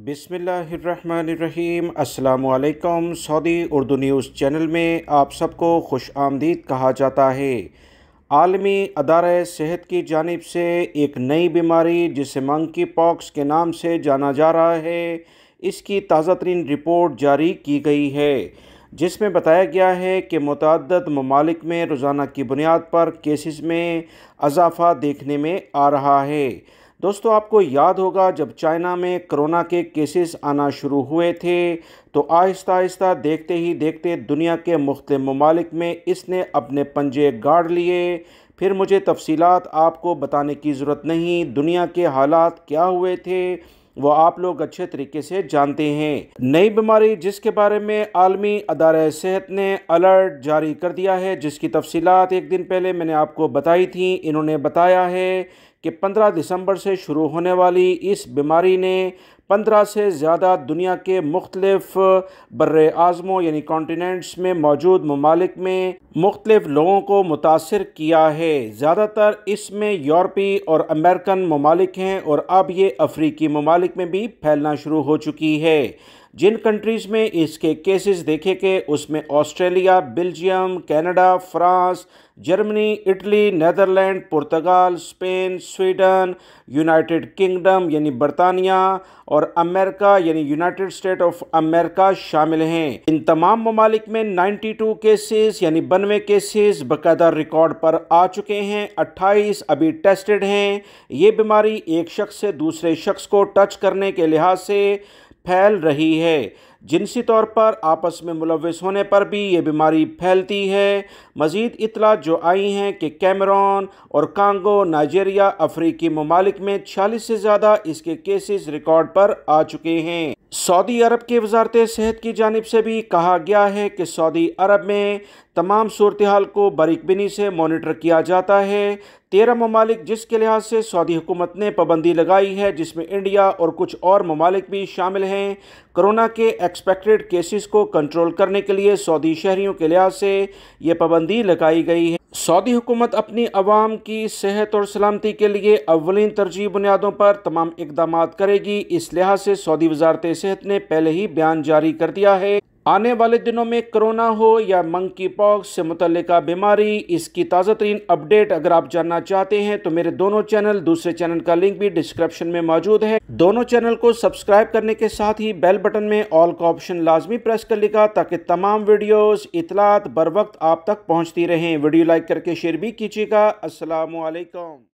बिस्मिल्लाहिर्रहमानिर्रहीम। अस्सलामुअलैकुम। Saudi Urdu news channel में आप सबको खुश आमदीद कहा जाता है। आलमी अदारा सेहत की जानिब से एक नई बीमारी जिसे मंकी पॉक्स के नाम से जाना जा रहा है, इसकी ताज़ा तरीन रिपोर्ट जारी की गई है, जिसमें बताया गया है कि मुतअद्दिद ममालिक में रोज़ाना की बुनियाद पर केसेस में इजाफ़ा देखने में आ रहा है। दोस्तों, आपको याद होगा जब चाइना में कोरोना के केसेस आना शुरू हुए थे तो आहिस्ता आहिस्ता देखते ही देखते दुनिया के मुख्तलिफ ममालिक में इसने अपने पंजे गाड़ लिए। फिर मुझे तफसीलात आपको बताने की ज़रूरत नहीं, दुनिया के हालात क्या हुए थे वो आप लोग अच्छे तरीके से जानते हैं। नई बीमारी जिसके बारे में आलमी अदारा सेहत ने अलर्ट जारी कर दिया है, जिसकी तफसीलात एक दिन पहले मैंने आपको बताई थी। इन्होंने बताया है कि 15 दिसंबर से शुरू होने वाली इस बीमारी ने 15 से ज़्यादा दुनिया के मुख्तलिफ बर्रे आज़मों यानी कॉन्टिनेंट्स में मौजूद ममालिक में मुख्तलिफ लोगों को मुतासिर किया है। ज़्यादातर इसमें यूरोपी और अमेरिकन ममालिक हैं और अब ये अफ्रीकी ममालिक में भी फैलना शुरू हो चुकी है। जिन कंट्रीज़ में इसके केसेस देखे गए उसमें Australia, Belgium, Canada, France, Germany, Italy, Netherland, Portugal, Spain, Sweden, United Kingdom यानी बरतानिया और अमेरिका यानी यूनाइटेड स्टेट ऑफ अमेरिका शामिल हैं। इन तमाम ममालिक में 92 केसेस यानी 92 केसेस बाकायदा रिकॉर्ड पर आ चुके हैं। 28 अभी टेस्टेड हैं। ये बीमारी एक शख्स से दूसरे शख्स को टच करने के लिहाज से फैल रही है। जिनसी तौर पर आपस में मुलव्वस होने पर भी ये बीमारी फैलती है। मज़ीद इत्तलात जो आई हैं कि कैमरून और कांगो, नाइजीरिया, अफ्रीकी ममालिक में 46 से ज़्यादा इसके केसेस रिकॉर्ड पर आ चुके हैं। सऊदी अरब की वजारत सेहत की जानिब से भी कहा गया है कि सऊदी अरब में तमाम सूरत हाल को बारीकबीनी से मॉनिटर किया जाता है। 13 ममालिक जिसके लिहाज से सऊदी हुकूमत ने पाबंदी लगाई है, जिसमें इंडिया और कुछ और ममालिक भी शामिल हैं। कोरोना के एक्सपेक्टेड केसेस को कंट्रोल करने के लिए सऊदी शहरियों के लिहाज से ये पाबंदी लगाई गई है। सऊदी हुकूमत अपनी अवाम की सेहत और सलामती के लिए अव्वलीन तरजीह बुनियादों पर तमाम इक़दाम करेगी। इस लिहाज से सऊदी वजारत सेहत ने पहले ही बयान जारी कर दिया है। आने वाले दिनों में कोरोना हो या मंकी पॉक्स से मुतल्लिका बीमारी, इसकी ताज़ा तरीन अपडेट अगर आप जानना चाहते हैं तो मेरे दोनों चैनल, दूसरे चैनल का लिंक भी डिस्क्रिप्शन में मौजूद है। दोनों चैनल को सब्सक्राइब करने के साथ ही बेल बटन में ऑल का ऑप्शन लाजमी प्रेस कर लिखा, ताकि तमाम वीडियोस इतलात बर वक्त आप तक पहुँचती रहें। वीडियो लाइक करके शेयर भी कीजिएगा। अस्सलामु अलैकुम।